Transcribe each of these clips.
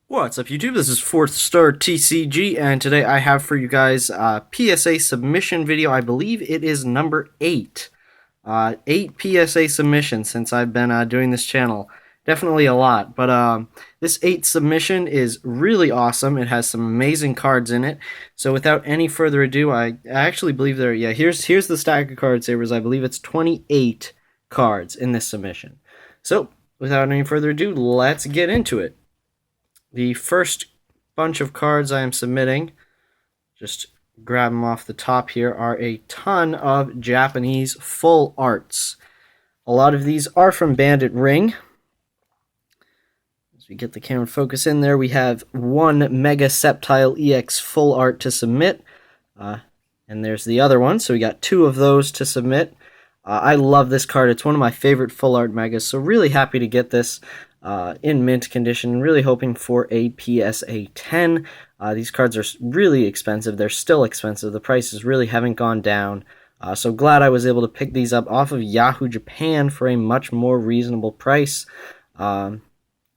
What's up, YouTube? This is 4th Star TCG, and today I have for you guys a PSA submission video. I believe it is number 8. 8 PSA submissions since I've been doing this channel. Definitely a lot, but this 8th submission is really awesome. It has some amazing cards in it. So without any further ado, I actually believe there. Yeah, here's the stack of card savers. I believe it's 28 cards in this submission. So without any further ado, let's get into it. The first bunch of cards I am submitting, just grab them off the top here, are a ton of Japanese full arts. A lot of these are from Bandit Ring. As we get the camera focus in there, we have one Mega Sceptile EX full art to submit. And there's the other one, so we got 2 of those to submit. I love this card. It's one of my favorite full art megas, so really happy to get this in mint condition. Really hoping for a PSA 10. These cards are really expensive. They're still expensive. The prices really haven't gone down. So glad I was able to pick these up off of Yahoo Japan for a much more reasonable price. I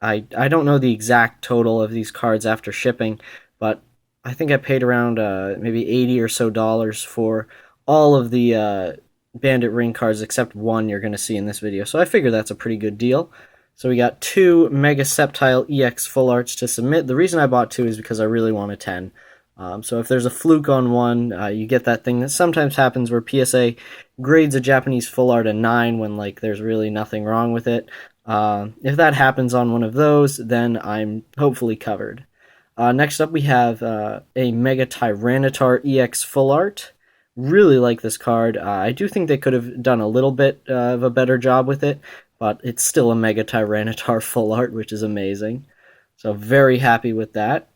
don't know the exact total of these cards after shipping, but I think I paid around maybe $80 or so for all of the Bandit Ring cards except one you're going to see in this video. So I figure that's a pretty good deal. So we got 2 Mega Sceptile EX full arts to submit. The reason I bought 2 is because I really want a 10. So if there's a fluke on one, you get that thing that sometimes happens where PSA grades a Japanese full art a 9 when like there's really nothing wrong with it. If that happens on one of those, then I'm hopefully covered. Next up we have a Mega Tyranitar EX full art. Really like this card. I do think they could have done a little bit of a better job with it, but it's still a Mega Tyranitar full art, which is amazing. So very happy with that.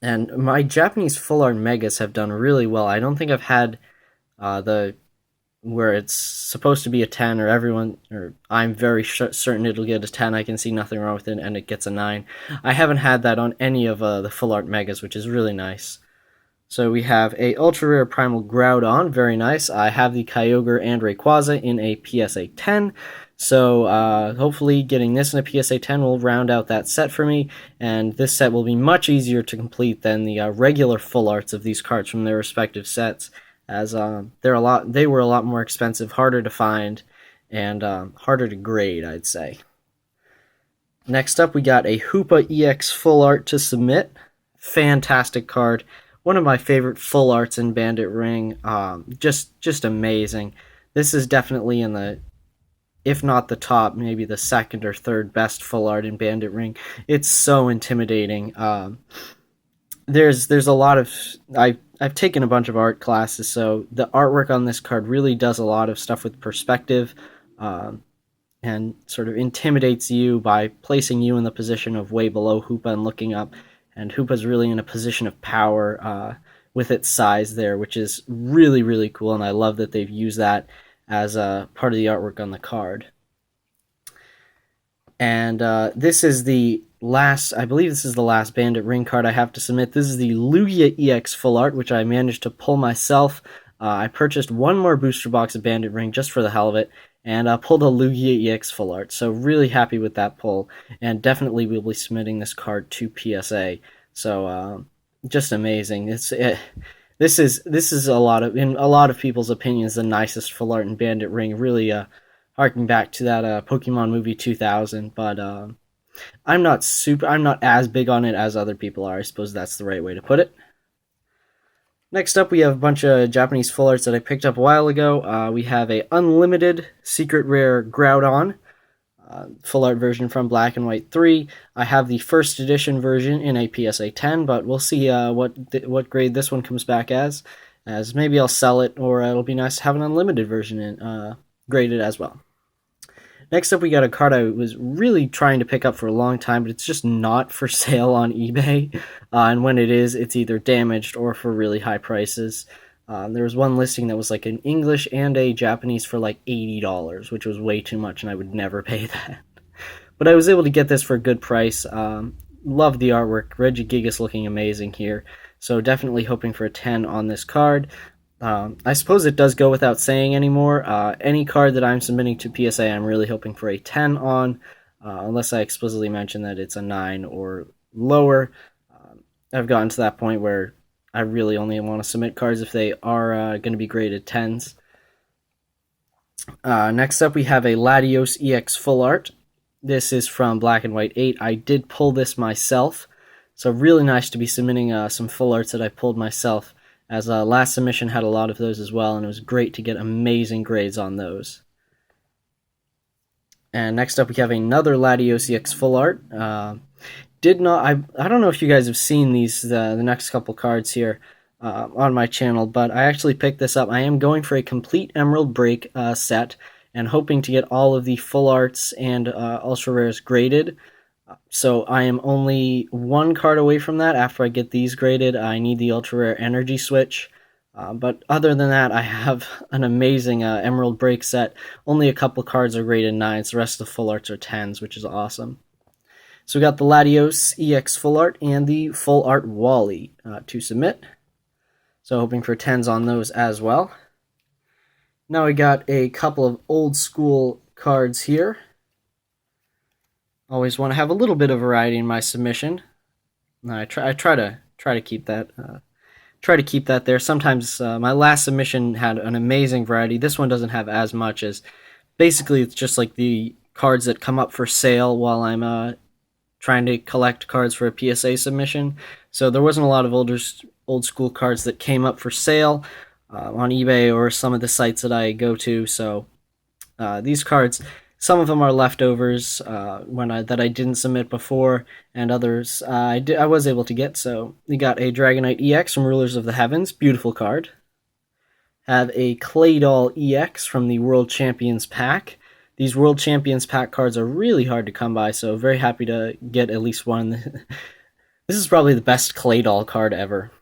And my Japanese full art megas have done really well. I don't think I've had where it's supposed to be a 10 or I'm very certain it'll get a 10. I can see nothing wrong with it, and it gets a 9. I haven't had that on any of the full art megas, which is really nice. So we have a ultra rare primal Groudon, very nice. I have the Kyogre and Rayquaza in a PSA 10, so hopefully getting this in a PSA 10 will round out that set for me, and this set will be much easier to complete than the regular full arts of these cards from their respective sets, as they were a lot more expensive, harder to find, and harder to grade, I'd say. Next up, we got a Hoopa EX full art to submit. Fantastic card. One of my favorite full arts in Bandit Ring. Just amazing. This is definitely in the, if not the top, maybe the second or third best full art in Bandit Ring. It's so intimidating. There's a lot of, I've taken a bunch of art classes, so the artwork on this card really does a lot of stuff with perspective, and sort of intimidates you by placing you in the position of way below Hoopa and looking up. And Hoopa's really in a position of power with its size there, which is really, really cool, and I love that they've used that as a part of the artwork on the card. And this is the last, I believe this is the last Bandit Ring card I have to submit. This is the Lugia EX full art, which I managed to pull myself. I purchased one more booster box of Bandit Ring just for the hell of it, and pulled a Lugia EX full art, so really happy with that pull, and definitely will be submitting this card to PSA. So just amazing. This is a lot of, in a lot of people's opinions, the nicest full art in Bandit Ring. Really harking back to that Pokemon movie 2000, but I'm not as big on it as other people are. I suppose that's the right way to put it. Next up, we have a bunch of Japanese full arts that I picked up a while ago. We have a Unlimited Secret Rare Groudon, full art version from Black and White 3. I have the first edition version in a PSA 10, but we'll see what grade this one comes back as maybe I'll sell it, or it'll be nice to have an unlimited version graded as well. Next up, we got a card I was really trying to pick up for a long time, but it's just not for sale on eBay. And when it is, it's either damaged or for really high prices. There was one listing that was like an English and a Japanese for like $80, which was way too much, and I would never pay that. But I was able to get this for a good price. Love the artwork. Regigigas looking amazing here. So definitely hoping for a 10 on this card. I suppose it does go without saying anymore. Any card that I'm submitting to PSA, I'm really hoping for a 10 on. unless I explicitly mention that it's a 9 or lower. I've gotten to that point where I really only want to submit cards if they are going to be graded 10s. Next up, we have a Latios EX Full Art. This is from Black and White 8. I did pull this myself, so really nice to be submitting some full arts that I pulled myself, as last submission had a lot of those as well, and it was great to get amazing grades on those. And next up, we have another Latios EX Full Art. I don't know if you guys have seen these, the next couple cards here on my channel, but I actually picked this up. I am going for a complete Emerald Break set, and hoping to get all of the full arts and ultra rares graded. So I am only one card away from that. After I get these graded, I need the ultra rare energy switch. But other than that, I have an amazing Emerald Break set. Only a couple cards are graded 9s. The rest of the full arts are 10s, which is awesome. So we got the Latios EX Full Art and the Full Art Wally to submit. So hoping for 10s on those as well. Now we got a couple of old school cards here. Always want to have a little bit of variety in my submission. I try to keep that there. Sometimes my last submission had an amazing variety. This one doesn't have as much, as basically it's just like the cards that come up for sale while I'm trying to collect cards for a PSA submission. So there wasn't a lot of old school cards that came up for sale on eBay or some of the sites that I go to. So these cards, some of them are leftovers that I didn't submit before, and others I was able to get. So we got a Dragonite EX from Rulers of the Heavens, beautiful card. Have a Claydol EX from the World Champions pack. These World Champions pack cards are really hard to come by, so very happy to get at least one. This is probably the best Claydol card ever.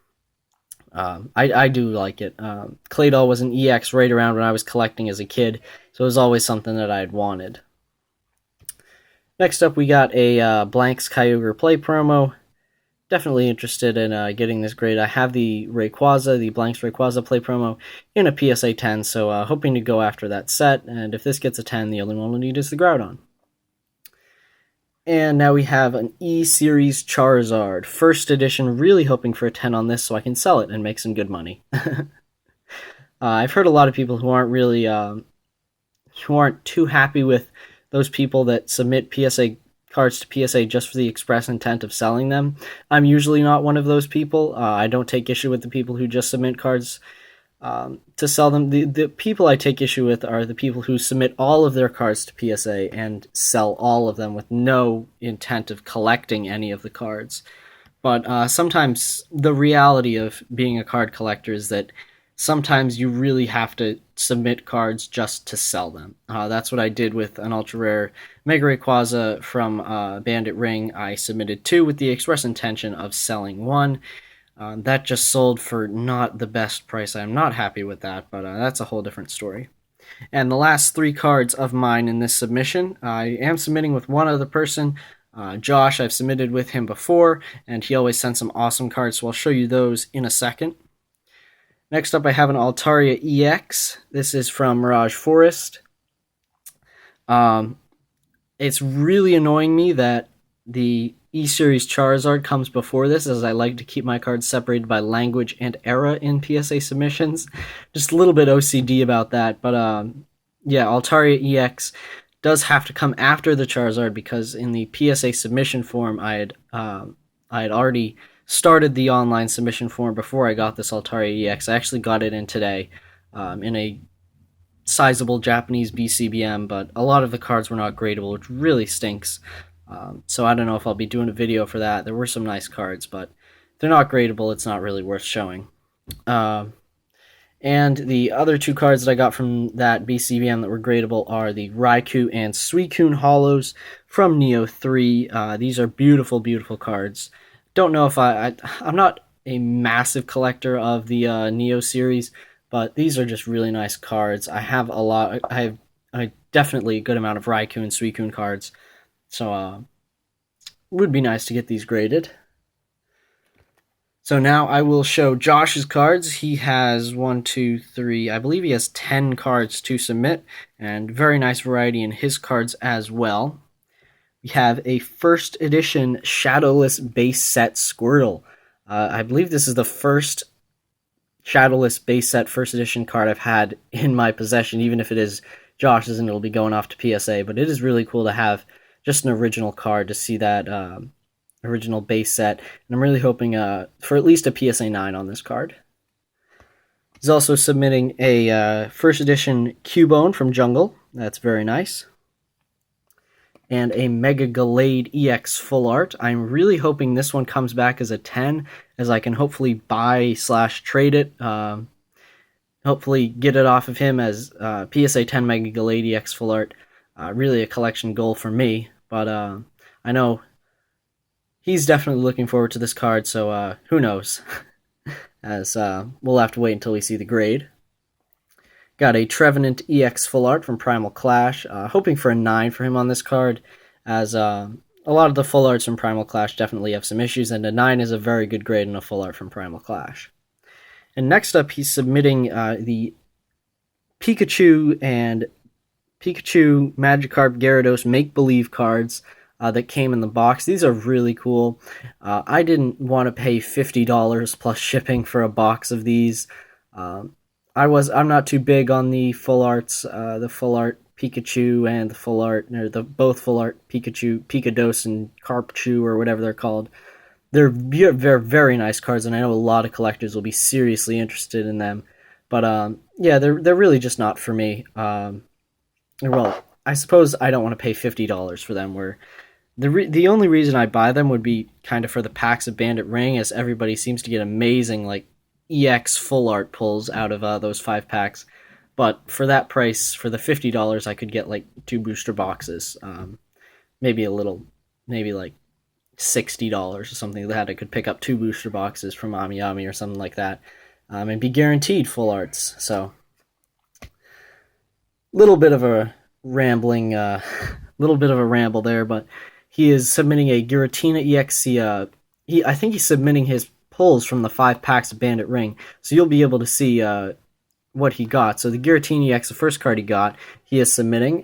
I do like it. Claydol was an EX right around when I was collecting as a kid, so it was always something that I had wanted. Next up, we got a Blanks Kyogre Play promo. Definitely interested in getting this grade. I have the Rayquaza, the Blanks Rayquaza Play promo, in a PSA 10, so hoping to go after that set, and if this gets a 10, the only one we'll need is the Groudon. And now we have an E-Series Charizard. First edition, really hoping for a 10 on this so I can sell it and make some good money. I've heard a lot of people who aren't really, who aren't too happy with those people that submit PSA cards to PSA just for the express intent of selling them. I'm usually not one of those people. I don't take issue with the people who just submit cards to sell them. The people I take issue with are the people who submit all of their cards to PSA and sell all of them with no intent of collecting any of the cards. But sometimes the reality of being a card collector is that sometimes you really have to submit cards just to sell them. That's what I did with an ultra rare Mega Rayquaza from Bandit Ring. I submitted 2 with the express intention of selling 1. That just sold for not the best price. I'm not happy with that, but that's a whole different story. And the last 3 cards of mine in this submission, I am submitting with one other person. Josh, I've submitted with him before, and he always sends some awesome cards, so I'll show you those in a second. Next up, I have an Altaria EX. This is from Mirage Forest. It's really annoying me that the E-Series Charizard comes before this, as I like to keep my cards separated by language and era in PSA submissions. Just a little bit OCD about that, but yeah, Altaria EX does have to come after the Charizard, because in the PSA submission form, I had already started the online submission form before I got this Altaria EX. I actually got it in today in a sizable Japanese BCBM, but a lot of the cards were not gradable, which really stinks. So I don't know if I'll be doing a video for that. There were some nice cards, but if they're not gradable, it's not really worth showing. And the other 2 cards that I got from that BCBM that were gradable are the Raikou and Suicune Hollows from Neo 3. These are beautiful, beautiful cards. Don't know if I'm not a massive collector of the Neo series, but these are just really nice cards. I have a lot. I have definitely a good amount of Raikou and Suicune cards. So would be nice to get these graded. So now I will show Josh's cards. He has 1, 2, 3, I believe he has 10 cards to submit, and very nice variety in his cards as well. we have a first edition Shadowless base set Squirtle. I believe this is the first Shadowless base set first edition card I've had in my possession, even if it is Josh's and it'll be going off to PSA. But it is really cool to have just an original card, to see that original base set. And I'm really hoping for at least a PSA 9 on this card. He's also submitting a first edition Cubone from Jungle. That's very nice. And a Mega Gallade EX Full Art. I'm really hoping this one comes back as a 10, as I can hopefully buy/trade it. Hopefully get it off of him as PSA 10 Mega Gallade EX Full Art. Really a collection goal for me, but I know he's definitely looking forward to this card, so who knows? As we'll have to wait until we see the grade. Got a Trevenant EX Full Art from Primal Clash. Hoping for a 9 for him on this card, as a lot of the Full Arts from Primal Clash definitely have some issues, and a 9 is a very good grade in a Full Art from Primal Clash. And next up, he's submitting the Pikachu and Pikachu, Magikarp, Gyarados Make-Believe cards that came in the box. These are really cool. I didn't want to pay $50 plus shipping for a box of these. I'm not too big on the full arts, the full art Pikachu and the full art, or both full art Pikachu, Pikados and Carpchu, or whatever they're called. They're very nice cards, and I know a lot of collectors will be seriously interested in them. But yeah, they're really just not for me. Well, I suppose I don't want to pay $50 for them. Where the only reason I buy them would be kind of for the packs of Bandit Ring, as everybody seems to get amazing like EX full art pulls out of those 5 packs. But for that price, for the $50, I could get like 2 booster boxes, maybe like $60 or something like that. I could pick up 2 booster boxes from Ami or something like that, and be guaranteed full arts. So, little bit of a rambling, little bit of a ramble there, but he is submitting a Giratina EX. I think he's submitting his pulls from the 5 packs of Bandit Ring, so you'll be able to see what he got. So the Giratina EX, the first card he got, he is submitting,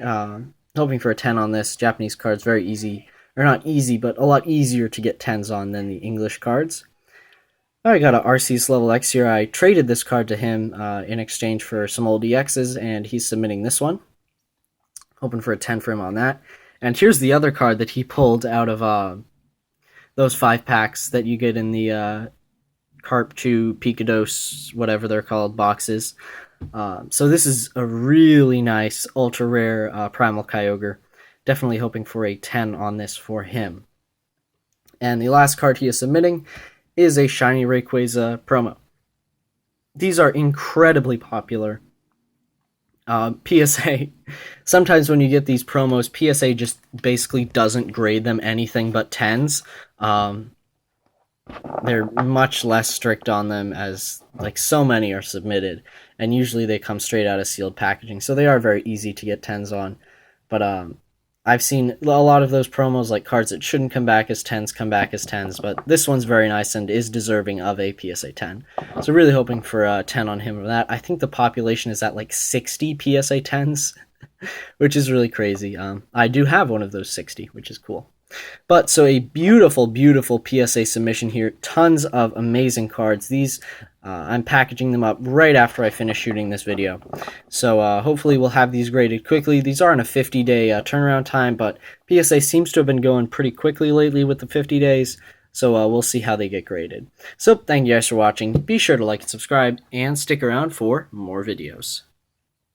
hoping for a 10 on this. Japanese cards, very easy, or not easy, but a lot easier to get 10s on than the English cards. I got a Arceus level X here. I traded this card to him in exchange for some old EXs, and he's submitting this one. Hoping for a 10 for him on that. And here's the other card that he pulled out of those 5 packs that you get in the Carpchu, Pikados, whatever they're called, boxes. So this is a really nice, ultra rare Primal Kyogre. Definitely hoping for a 10 on this for him. And the last card he is submitting is a Shiny Rayquaza promo. These are incredibly popular. PSA, sometimes when you get these promos, PSA just basically doesn't grade them anything but 10s. They're much less strict on them, as like so many are submitted, and usually they come straight out of sealed packaging, so they are very easy to get 10s on. But I've seen a lot of those promos, like cards that shouldn't come back as 10s come back as 10s, but this one's very nice and is deserving of a PSA 10. So really hoping for a 10 on him for that. I think the population is at like 60 PSA 10s, which is really crazy. I do have one of those 60, which is cool. But so a beautiful, beautiful PSA submission here. Tons of amazing cards. These, I'm packaging them up right after I finish shooting this video. So hopefully we'll have these graded quickly. These are in a 50-day turnaround time, but PSA seems to have been going pretty quickly lately with the 50 days. So we'll see how they get graded. So thank you guys for watching. Be sure to like and subscribe, and stick around for more videos.